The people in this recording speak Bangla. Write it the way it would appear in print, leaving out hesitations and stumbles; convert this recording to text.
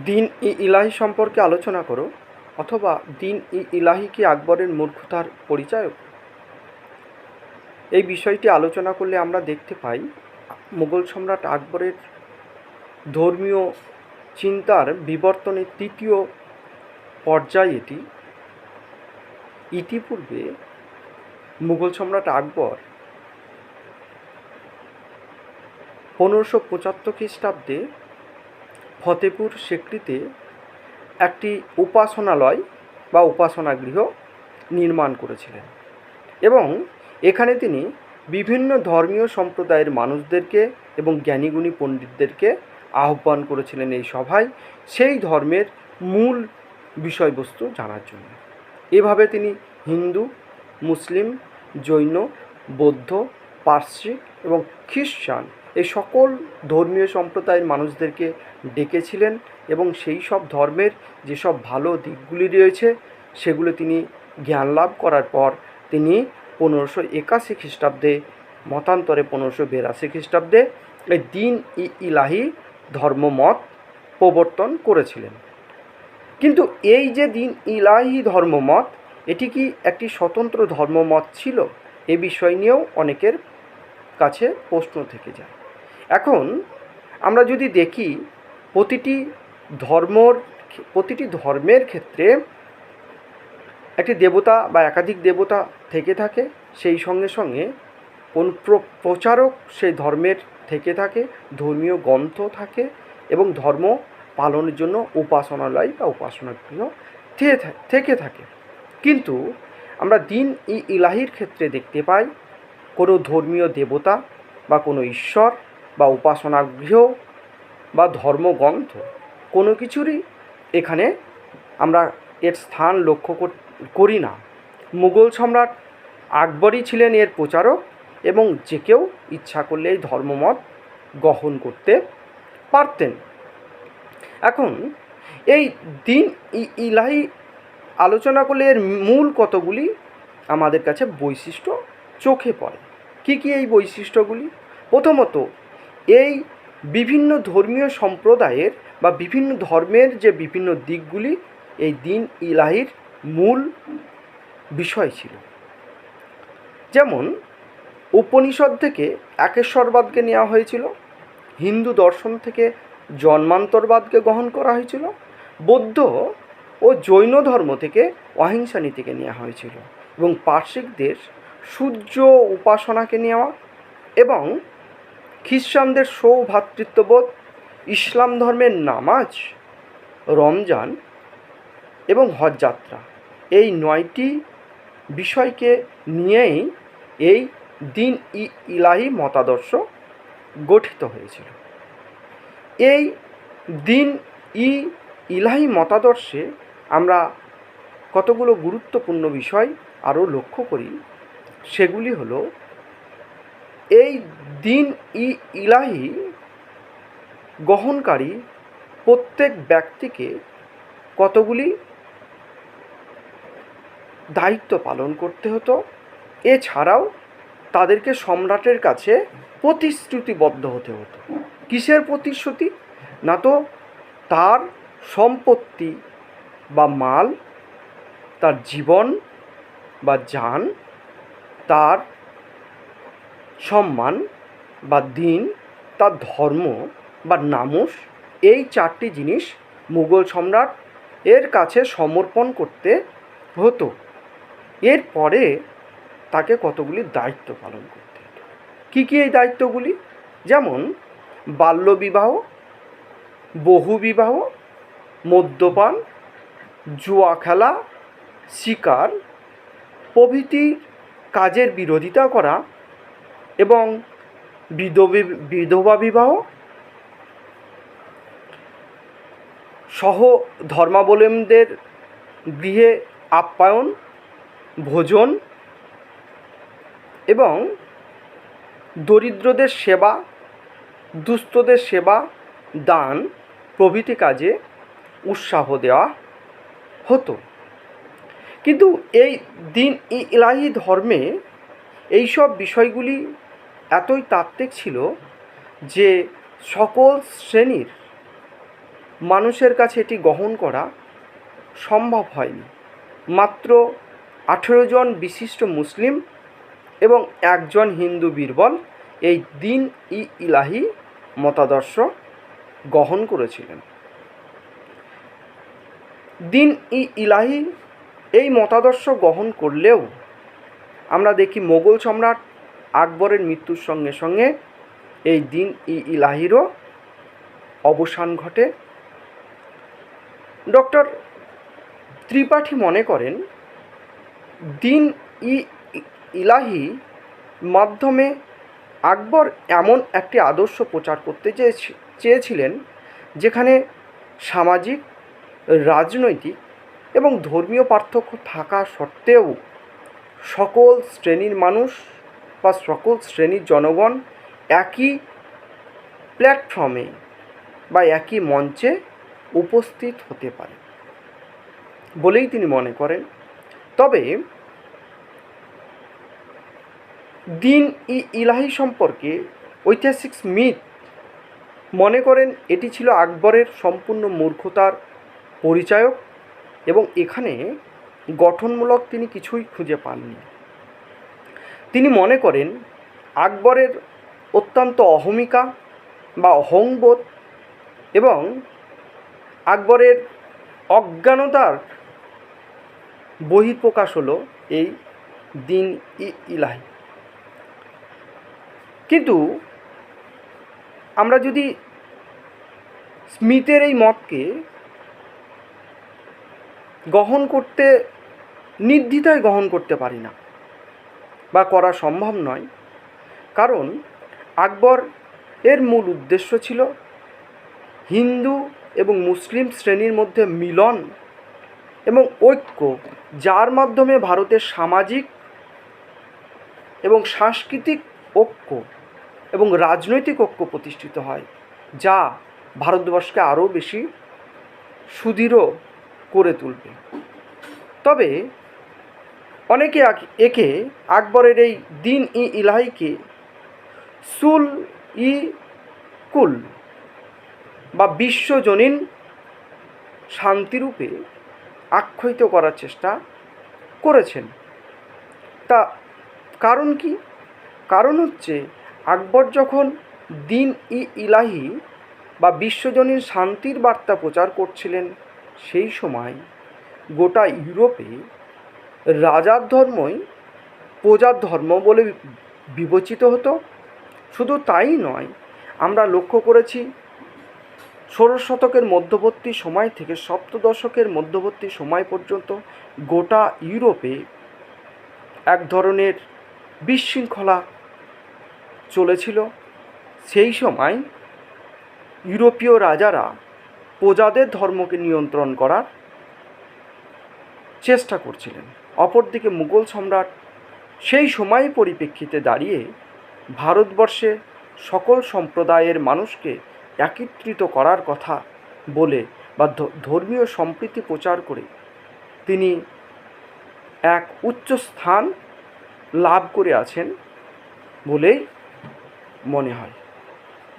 দিন ই ইলাহি সম্পর্কে আলোচনা করো, অথবা দিন ই ইলাহি কি আকবরের মূর্খতার পরিচায়ক? এই বিষয়টি আলোচনা করলে আমরা দেখতে পাই মুঘল সম্রাট আকবরের ধর্মীয় চিন্তার বিবর্তনের তৃতীয় পর্যায় এটি। ইতিপূর্বে মুঘল সম্রাট আকবর 1575 খ্রিস্টাব্দে ফতেপুর সিক্রিতে একটি উপাসনালয় বা উপাসনাগৃহ নির্মাণ করেছিলেন এবং এখানে তিনি বিভিন্ন ধর্মীয় সম্প্রদায়ের মানুষদেরকে এবং জ্ঞানীগুণী পণ্ডিতদেরকে আহ্বান করেছিলেন এই সভায় সেই ধর্মের মূল বিষয়বস্তু জানার জন্য। এভাবে তিনি হিন্দু, মুসলিম, জৈন, বৌদ্ধ, পার্সি এবং খ্রিস্টান এই সকল ধর্মীয় সম্প্রদায়ের মানুষদেরকে ডেকেছিলেন এবং সেই সব ধর্মের যেসব ভালো দিকগুলি রয়েছে সেগুলো তিনি জ্ঞান লাভ করার পর তিনি 1581 খ্রিস্টাব্দে মতান্তরে 1582 খ্রিস্টাব্দে এই দিন ই ইলাহি ধর্মমত প্রবর্তন করেছিলেন। কিন্তু এই যে দিন ইলাহি ধর্মমত, এটি কি একটি স্বতন্ত্র ধর্মমত ছিল? এ বিষয় নিয়েও অনেকের কাছে প্রশ্ন থেকে যায়। এখন আমরা যদি দেখি প্রতিটি ধর্মের ক্ষেত্রে একটি দেবতা বা একাধিক দেবতা থেকে থাকে, সেই সঙ্গে সঙ্গে কোন প্রচারক সেই ধর্মের থেকে থাকে, ধর্মীয় গ্রন্থ থাকে এবং ধর্ম পালনের জন্য উপাসনালয় বা উপাসনাগৃহ থেকে থাকে। কিন্তু আমরা দিন ই ইলাহির ক্ষেত্রে দেখতে পাই কোনো ধর্মীয় দেবতা বা কোনো ঈশ্বর বা উপাসনাগৃহ বা ধর্মগ্রন্থ কোনো কিছুরই এখানে আমরা এর স্থান লক্ষ্য করি না। মুঘল সম্রাট আকবরই ছিলেন এর প্রচারক এবং যে কেউ ইচ্ছা করলে এই ধর্মমত গ্রহণ করতে পারতেন। এখন এই দিন ই ইলাহি আলোচনা করলে এর মূল কতগুলি আমাদের কাছে বৈশিষ্ট্য চোখে পড়ে। কী কী এই বৈশিষ্ট্যগুলি? প্রথমত, এই বিভিন্ন ধর্মীয় সম্প্রদায়ের বা বিভিন্ন ধর্মের যে বিভিন্ন দিকগুলি এই দিন ইলাহির মূল বিষয় ছিল। যেমন উপনিষদ থেকে একেশ্বরবাদকে নেওয়া হয়েছিল, হিন্দু দর্শন থেকে জন্মান্তরবাদকে গ্রহণ করা হয়েছিল, বৌদ্ধ ও জৈন ধর্ম থেকে অহিংসা নীতিকে নেওয়া হয়েছিল এবং পার্সিকদের সূর্য উপাসনাকে নেওয়া এবং খ্রিস্টানদের সৌভ্রাতৃত্ববোধ, ইসলাম ধর্মের নামাজ, রমজান এবং হজ যাত্রা, এই 9টি বিষয়কে নিয়েই এই দিন ই ইলাহি মতাদর্শ গঠিত হয়েছিল। এই দিন ই ইলাহি মতাদর্শে আমরা কতগুলো গুরুত্বপূর্ণ বিষয় আরও লক্ষ্য করি। সেগুলি হলো, এই দিন ই ইলাহি গ্রহণকারী প্রত্যেক ব্যক্তিকে কতগুলি দায়িত্ব পালন করতে হতো। এছাড়াও তাদেরকে সম্রাটের কাছে প্রতিশ্রুতিবদ্ধ হতে হতো। কিসের প্রতিশ্রুতি? না তো তার সম্পত্তি বা মাল, তার জীবন বা জান, তার সম্মান বা দিন, তার ধর্ম বা নামুস, এই 4টি জিনিস মুঘল সম্রাট এর কাছে সমর্পণ করতে হতো। এরপরে তাকে কতগুলি দায়িত্ব পালন করতে হতো। কী কী এই দায়িত্বগুলি? যেমন বাল্যবিবাহ, বহুবিবাহ, মদ্যপান, জুয়া খেলা, শিকার প্রভৃতি কাজের বিরোধিতা করা এবং বিধবা বিবাহ সহ ধর্মাবলম্বীদের গৃহে আপ্যায়ন, ভোজন এবং দরিদ্রদের সেবা, দুস্থদের সেবা, দান প্রভৃতি কাজে উৎসাহ দেওয়া হতো। কিন্তু এই দিন ই ইলাহি ধর্মে এইসব বিষয়গুলি এতই তাত্ত্বিক ছিল যে সকল শ্রেণীর মানুষের কাছে এটি গ্রহণ করা সম্ভব হয়নি। মাত্র 18 জন বিশিষ্ট মুসলিম এবং একজন হিন্দু বীরবল এই দিন ই ইলাহি মতাদর্শ গ্রহণ করেছিলেন। দিন ই ইলাহি এই মতাদর্শ গ্রহণ করলেও আমরা দেখি মোগল সম্রাট আকবরের মৃত্যুর সঙ্গে সঙ্গে এই দিন ই ইলাহিরও অবসান ঘটে। ডক্টর ত্রিপাঠী মনে করেন দিন ই ইলাহি মাধ্যমে আকবর এমন একটি আদর্শ প্রচার করতে চেয়েছিলেন যেখানে সামাজিক, রাজনৈতিক এবং ধর্মীয় পার্থক্য থাকা সত্ত্বেও সকল শ্রেণীর মানুষ বা সকল শ্রেণীর জনগণ একই প্ল্যাটফর্মে বা একই মঞ্চে উপস্থিত হতে পারে বলেই তিনি মনে করেন। তবে দিন ই ইলাহি সম্পর্কে ঐতিহাসিক স্মিথ মনে করেন এটি ছিল আকবরের সম্পূর্ণ মূর্খতার পরিচায়ক এবং এখানে গঠনমূলক তিনি কিছুই খুঁজে পাননি। তিনি মনে করেন আকবরের অত্যন্ত অহমিকা বা অহংবোধ এবং আকবরের অজ্ঞানতার বহিঃপ্রকাশ হলো এই দিন ই ইলাহি। কিন্তু আমরা যদি স্মিথের এই মতকে গ্রহণ করতে নির্দ্বিধায় গ্রহণ করতে পারি না বা করা সম্ভব নয়, কারণ আকবর এর মূল উদ্দেশ্য ছিল হিন্দু এবং মুসলিম শ্রেণীর মধ্যে মিলন এবং ঐক্য, যার মাধ্যমে ভারতের সামাজিক এবং সাংস্কৃতিক ঐক্য এবং রাজনৈতিক ঐক্য প্রতিষ্ঠিত হয়, যা ভারতবর্ষকে আরও বেশি সুদৃঢ় করে তুলবে। তবে অনেকে একে আকবরের এই দিন ই ইলাহিকে সুল ই কুল বা বিশ্বজনীন শান্তিরূপে আখ্যায়িত করার চেষ্টা করেছেন। তা কারণ কি? কারণ হচ্ছে আকবর যখন দিন ই ইলাহি বা বিশ্বজনীন শান্তির বার্তা প্রচার করছিলেন, সেই সময় গোটা ইউরোপে রাজার ধর্মই প্রজার ধর্ম বলে বিবেচিত হতো। শুধু তাই নয়, আমরা লক্ষ্য করেছি 16 শতকের মধ্যবর্তী সময় থেকে 7 দশকের মধ্যবর্তী সময় পর্যন্ত গোটা ইউরোপে এক ধরনের বিশৃঙ্খলা চলেছিল। সেই সময় ইউরোপীয় রাজারা প্রজাদের ধর্মকে নিয়ন্ত্রণ করার চেষ্টা করছিলেন। অপরদিকে মুঘল সম্রাট সেই সময় পরিপ্রেক্ষিতে দাঁড়িয়ে ভারতবর্ষে সকল সম্প্রদায়ের মানুষকে একত্রিত করার কথা বলে বা ধর্মীয় সম্প্রীতি প্রচার করে তিনি এক উচ্চ স্থান লাভ করে আছেন বলেই মনে হয়।